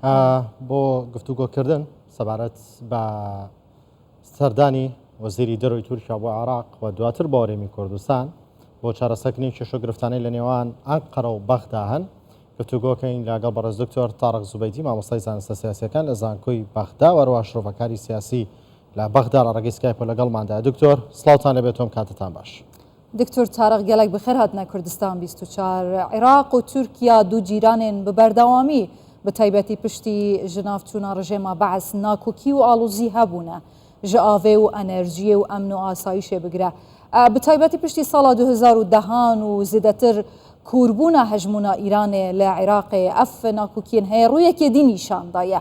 بۆ گفتوگۆکردن سەبارەت بە سەردانی وەزیری دەرەوەی تورکیا بۆ عێراق و دواتر بۆ هەرێمی کوردستان بۆ چارەسەرکردنی کێشە و گرفتانەی لە نێوان ئەنقەرە و بەغدا هەن گفتوگۆکەین لەگەڵ بەڕێز دکتۆر تارق زوبەیدی مامۆستای زانستە سیاسیەکان لە زانکۆی بەغدا و هەروەها شرۆڤەکاری سیاسی لە بەغدا لە ڕێگەی سکایپ لەگەڵماندا. دکتۆر سڵاوتان لەبێتۆم کاتتان باش. دکتۆر تارق گەلێک بخێر هاتنە کوردستان 24 عێراق و تورکیا دوو جیرانên bi berdewamî bi taybetî piştî ji navçûna rejêma Bees nakokî û alozî hebûne ji avê û enerjiyê û emn û asayişê bigire. Bi taybetî piştî sala 2010 û zêdetir kûrbûna hejmûna Îranê li Iraqê ev nakokiyên heye rûyekê dî nîşan daye.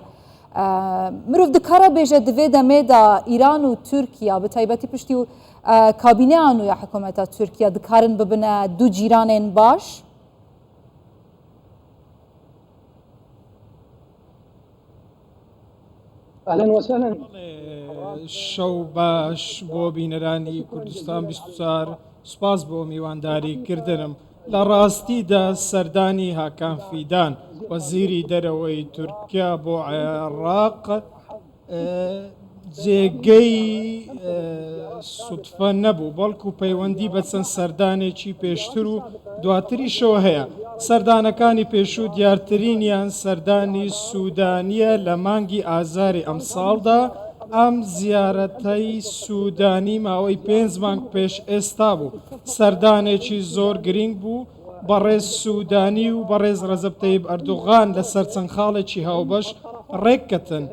Mirov dikare bêje di vê demê de Îran û Tirkiye bi taybetî piştî û kabîneyan û ya hikûmeta Tirkiye dikarin bibine du cîranên baş? اهلا وسهلا. شەو باش بۆ بینەرانی کوردستان 24 سوپاس بۆ میوانداریکردنم. لە ڕاستیدا سەردانی هاکان فیدان وەزیری دەرەوەی تورکیا بۆ عێراق جێگەی سوتفە نەبوو، بەڵکو پەیوەندی بە چەند سەردانێکی پێشتر و دواتریشەوە هەیە. سەردانەکانی پێشوو دیارترینیان سەردانی سوودانیە لە مانگی ئازاری ئەم ساڵدا. ئەم زیارەتەی سوودانی ماوەی 5 مانگ پێش ئێستا بوو. سەردانێکی زۆر گرنگ بوو بەڕێز سوودانی و بەڕێز ڕەزەب تەیب ئەردوغان لەسەر چەند خاڵێکی هاوبەش ڕێککەتن.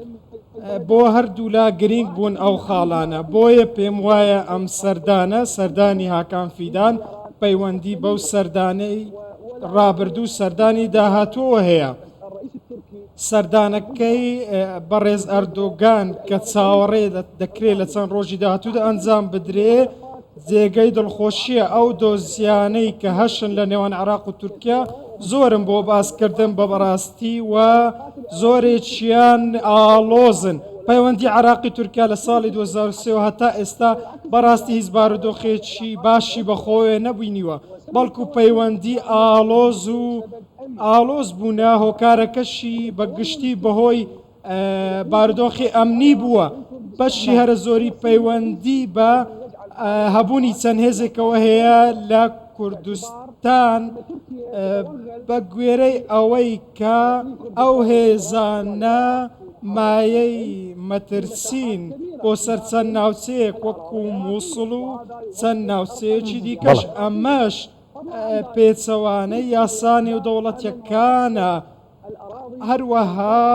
بۆ هەردوو لا گرنگ بوون ئەو خاڵانە، بۆیە پێم وایە ئەم سەردانە سەردانی هاکان فیدان پەیوەندی بەو سەردانەی ڕابردوو سەردانی داهاتووە هەیە. سەردانەکەی بەڕێز ئەردۆگان کە چاوەڕێ دەکرێت لە چەند ڕۆژی داهاتوودا ئەنجام بدرێ جێگەی دڵخۆشیە. ئەو دۆزیانەی کە هەشن لە نێوان عێراق و تورکیا زۆرم بۆ باسکردن بە بەڕاستی و زۆرێکیان ئالۆزن. پەیوەندی عێراقی تورکیا لە ساڵی 2023 هەتا ئێستا بەڕاستی هیچ بارودۆخێکی باشی بەخۆوێ نەبووینیوە، بەڵکو پەیوەندی ئالۆز بوونە. هۆکارەکەشی بەگشتی بەهۆی بارودۆخی ئەمنی بووە. بەشی هەرە زۆری پەیوەندی بە هەبوونی چەند هێزێکەوە هەیە لە کوردستان بە گوێرەی ئەوەی کە ئەو هێزانە مایەی مەترسین بۆ سەر چەند ناوچەیەک وەکو مووسڵ و چەند ناوچەیەکی دیکەش. ئەمەش پێچەوانەی یاسانی و دەوڵەتیەکانە. هەروەها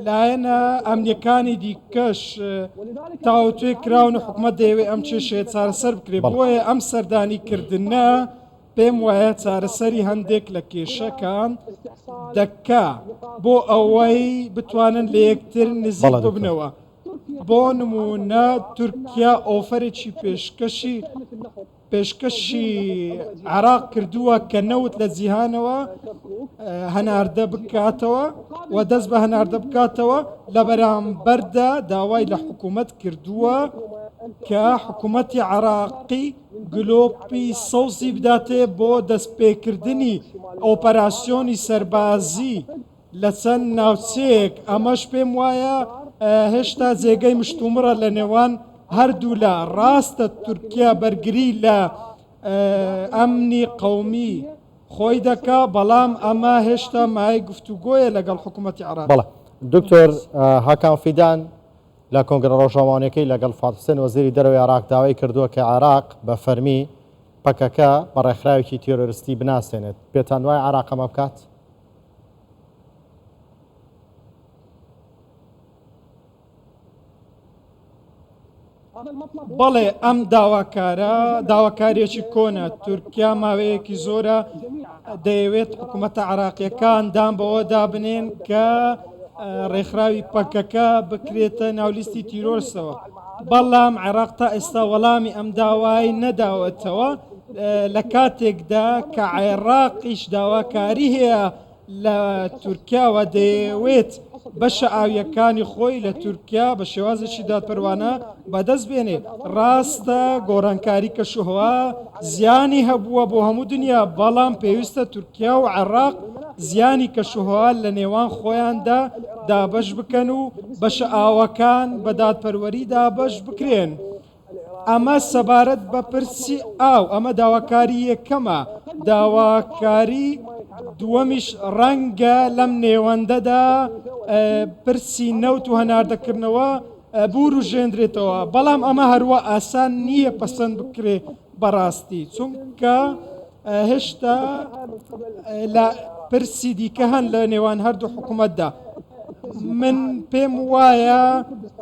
لایەنە ئەمنیەکانی دیکەش تاوتوێ کراون و حکومەت دەیەوێت ئەم کێشەیە چارەسەر بکرێت. بۆیە ئەم سەردانیکردنە پێم وایە چارەسەری هەندێک لە کێشەکان دەکا بۆ ئەوەی بتوانن لە یەکتر نزیک ببنەوە. بۆ نمونە تورکیا ئۆفەرێکی پێشکەشی عێراق کردووە کە نەوت لە جیهانەوە هەناردە بکاتەوە و دەست بە هەناردە بکاتەوە. لە بەرامبەردا داوای لە حکوومەت کردووە کە حکوومەتی عێراقی گلۆپی سەوزی بداتێ بۆ دەستپێکردنی ئۆپەراسیۆنی سەربازی لە چەند ناوچەیەک. ئەمەش پێم وایە هێشتا جێگەی مشتومڕە لە نێوان هەردوو لە ڕاستە. تورکیا بەرگری لە ئەمنی قەومی خۆی دەکا، بەڵام ئەمە هێشتا مای گفتوگۆیە لەگەڵ حکوومەتی عێراق. بەڵێ دکتۆر هاکان فیدان لە کۆنگرە ڕۆژاوانەکەی لەگەڵ فاتح حوسێن وەزیری دەرەوەی عێراق داوای کردووە کە عێراق بە فەرمی پەکەکە بە ڕێکخراوێکی تێرۆریستی بناسێنێت. پێتان وایە عێراق ئەمە بکات؟ بەڵێ ئەم داواکاریەکی کۆنە. تورکیا ماوەیەکی زۆرە دەیەوێت حکوومەتە عێراقیەکان دام بەوە دابنێن کە ڕێکخراوی پەکەکە بکرێتە ناولیستی تیرۆرسەوە، بەڵام عێراق تا ئێستا وەڵامی ئەم داوای نەداوەتەوە. لە کاتێکدا کە عێراقیش داواکاری هەیە لە تورکیاوە دەیەوێت بەشە ئاویەکانی خۆی لە تورکیا بە شێوازێکی دادپەروانە بەدەست بێنێ. ڕاستە گۆڕانکاری کەشوهەوا زیانی هەبووە بۆ هەموو دنیا، بەڵام پێویستە تورکیا و عێراق زیانی کەشوهەوا لە نێوان خۆیاندا دابەش بکەن و بەشە ئاوەکان بە دادپەروەری دابەش بکرێن. ئەمە سەبارەت بە پرسی ئاو، ئەمە داواکاری یەکەمە. داواکاری دووەمیش ڕەنگە لەم نێوەندەدا پرسی نەوت و هەناردەکردنەوە بوروژێنرێتەوە، بەڵام ئەمە هەروە ئاسان نییە پەسەند بکرێ بەڕاستی، چونکە هێشتا لە پرسی دیکە هەن لە نێوان هەردوو حکوومەتدا. من پێم وایە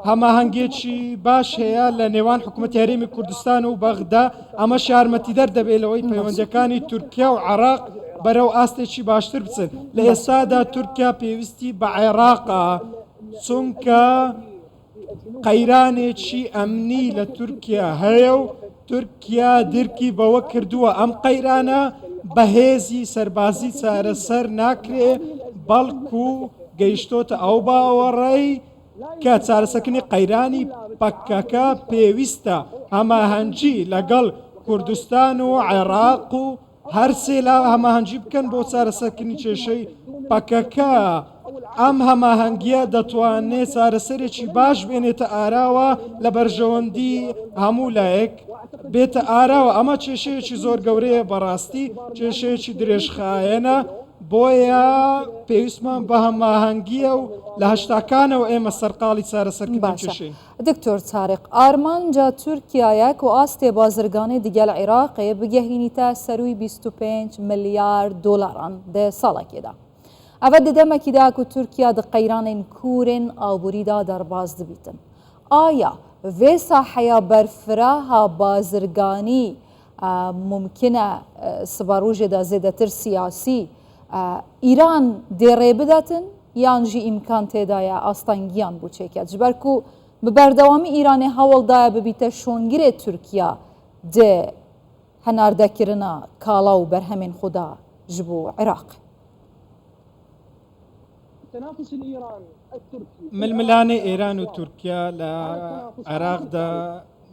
هەماهەنگێکی باش هەیە لە نێوان حکوومەتی هەرێمی کوردستان و بەغدا، ئەمە شارمەتی دەردەبێت لەوەی پەیوەندەکانی تورکیا و عێراق بەرەو ئاستێکی باشتر بچن. لە ئێستادا تورکیا پێویستی بە عێراقە، چونکە قەیرانێکی ئەمنی لە تورکیا هەیە و تورکیا درکی بەوە کردووە ئەم قەیرانە بەهێزی سەربازی چارەسەر ناکرێ، بەڵکو گەیشتۆتە ئەو باوەڕێی کە چارەسەرکردنی قەیرانی پەکەکە پێویستە هەماهەنگی لەگەڵ کوردستان و عێراق و هەرسێ لا هەماهەنگی بکەن بۆ چارەسەرکردنی کێشەی پەکەکە. ئەم هەماهەنگیە دەتوانێت چارەسەرێکی باش بێنێتە ئاراوە لە بەرژەوەندی هەموو لایەک بێتە ئاراوە. ئەمە کێشەیەکی زۆر گەورەیە، بەڕاستی کێشەیەکی درێژخایەنە، بۆیە پێویستمان بە هەماهەنگیە و لە هەشتاکانەوە ئێمە سەرقاڵی چارەسەرکردن کێشەین. دکتۆر تارق، ئارمانجا تورکیایەک و ئاستێ بازرگانی دیگەل عێراقێ بگەهێنیتە سەروی 25 ملیارد دۆلاران دە ساڵێکێدا. ئەvە دەدەمەکیدا و تورکیا دە قەیرانên کورên ئابووریدا دەرباز دەبیتن. ئایا vê ساحەیە بەرفراها بازرگانی ممکنە سبارۆژێدا زێدەتر سیاسی ئیران دێڕێ بدەتن یان ژی ئیمکان تێدایە ئاستانگیان بۆ چێکات ji ber ku bi berdewamî Îranê heweldaya bibîte şongirê Tirkiya di henardekirina kala û berhemên xwe da ji bo Iraq. ململانەی ئێران و تورکیا لە عێراقدا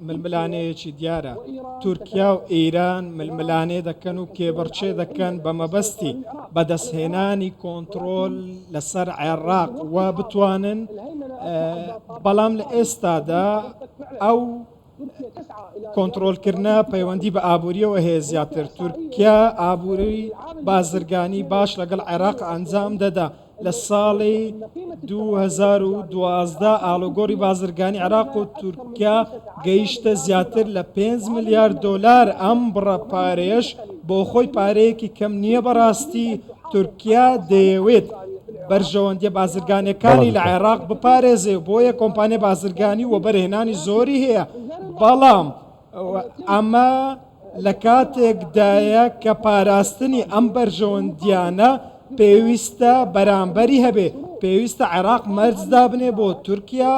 ململانەیەکی دیارە. تورکیا و ئێران ململانێ دەکەن و کێبڕچێ دەکەن بە مەبەستی بەدەستهێنانی کۆنتترۆل لەسەر عێراق و بتوانن، بەڵام لە ئێستادا ئەو کۆنتترۆلکردە پەیوەندی بە ئابوووریەوە هەیە زیاتر. تورکیا ئابووری بازرگانی باش لەگەڵ عێراق ئەنجام دەدا. لە ساڵی 2012 ئالۆگۆری بازرگانی عێراق و تورکیا گەیشتە زیاتر لە 5 ملیارد دۆلار. ئەم بڕە پارێش بۆ خۆی پارەیەکی کەم نییە. بەڕاستی تورکیا دەیەوێت بەرژەوەندیە بازرگانیەکانی لە عێراق بپارێزێ، بۆیە کۆمپانیا بازرگانی و بەرهێنانی زۆری هەیە، بەڵام ئەمە لە کاتێکدایە کە پاراستنی ئەم بەرژەوەندیانە پێویستە بەرامبەری هەبێ. پێویستە عێراق مەرجدا بنێ بۆ تورکیا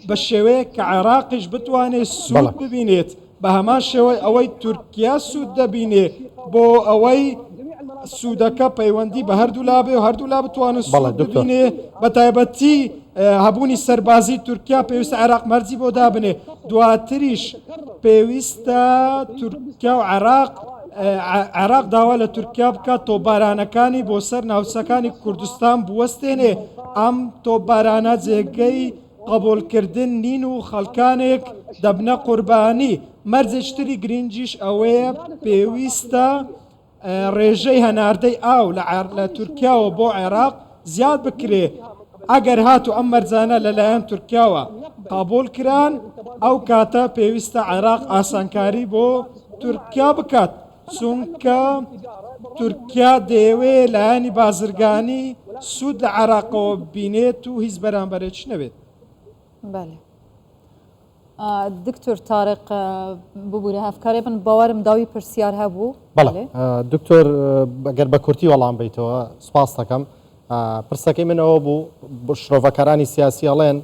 بە شێوەیە کە عێراقیش بتوانێت سوود ببینێت، بە هەمان شێوەی ئەوەی تورکیا سوود دەبینێ بۆ ئەوەی سوودەکە پەیوەندی بە هەردوو لابێ و هەردوو لا بتوانێت سوود ببینێ. بە تایبەتی هەبوونی سەربازی تورکیا پێویستە عێراق مەرجی بۆ دابنێ. دواتریش پێویستە تورکیا و عێراق داوا لە تورکیا بکات تۆپبارانەکانی بۆ سەر ناوچەکانی کوردستان بوەستێنێ. ئەم تۆپبارانە جێگەی قبولکردن نین و خەڵکانێک دەبنە قوربانی. مەرجێشتری گرنگیش ئەوەیە پێویستە ڕێژەی هەناردەی ئاو لە تورکیاوە بۆ عێراق زیاد بکرێ. ئەگەر هاتو ئەم مەرجانە لەلایەن تورکیاوە قبول کران، ئەو کاتە پێویستە عێراق ئاسانکاری بۆ تورکیا بکات، چونکە تورکیا دەیەوێ لایەنی بازرگانی سوود لە عێراقەوە بینێت و هیچ بەرامبەرێکی نەبێت. بەێ دکتۆر تارق ببوورە هەفکارێ بن باوەرم داوی پرسیار هەبوو. بەڵێ دکتۆر ئەگەر بە کورتی وەڵام بیتەوە سپاس دەکەم. پرسەکەی منەوە بوو شرۆڤەکارانی سیاسی ئەڵێن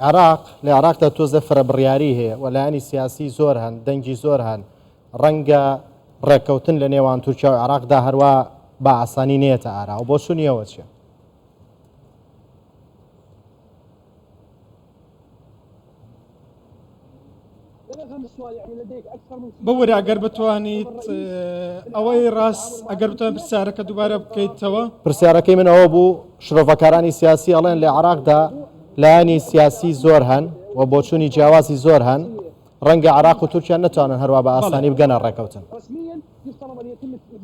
عێراق لە عێراقدا تۆزە فرەبڕیاری هەیە و لایەنی سیاسی زۆر هەن، دەنگی زۆر هەن، ڕەنگە ڕێککەوتن لە نێوان تورکیا و عێراقدا هەروە بە ئاسانی نێتە ئارا و بۆ سونیەوە چیە؟ بەوەرە ئەگەر بتوانیت ئەوەی ڕاست ئەگەر بتوان پرسیارەکە دووبارە بکەیتەوە. پرسیارەکەی من ئەوە بوو شرۆڤەکارانی سیاسی ئەڵێن لە عێراقدا لایانی سیاسی زۆر هەن و بۆچوونی جیاوازی زۆر هەن ڕەنگە عێراق و تورکیا نتوانن هەروە بە ئاسانی بگەنە ڕێکەوتن.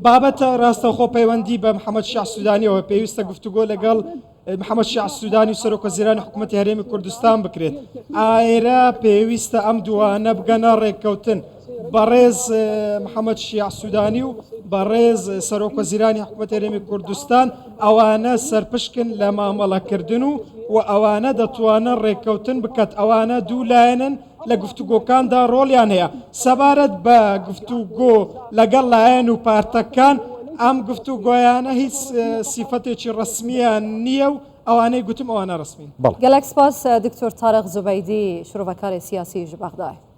بابەتە ڕاستەوخۆ پەیوەندی بە محەممەد شیع سوودانیەوە پێویستە گفتوگۆ لەگەڵ محەممەد شیع سوودانی و سەرۆکە زیرانی حکوومەتی هەرێمی کوردستان بکرێت. ئایرا پێویستە ئەم دوانە بگەنە ڕێککەوتن بەڕێز محەممەد شیع سوودانی و بەڕێز سەرۆکە زیرانی حکوومەتی هەرێمی کوردستان ئەوانە سەرپشکن لە مامەڵەکردن و ئەوانە دەتوانن ڕێککەوتن بکات. ئەوانە دوو لایەنن لە گفتوگۆکاندا ڕۆڵیان هەیە. سەبارەت بە گفتوگۆ لەگەڵ لایەن و پارتەکان ئەم گفتوگۆیانە هیچ سیفەتێکی ڕسمیان نییە و ئەوانەی گوتم ئەوانە ڕسمین. گەلەک سپاس دکتۆر تارق زوبەیدی شرۆڤەکاری سیاسی ji Bexdayê.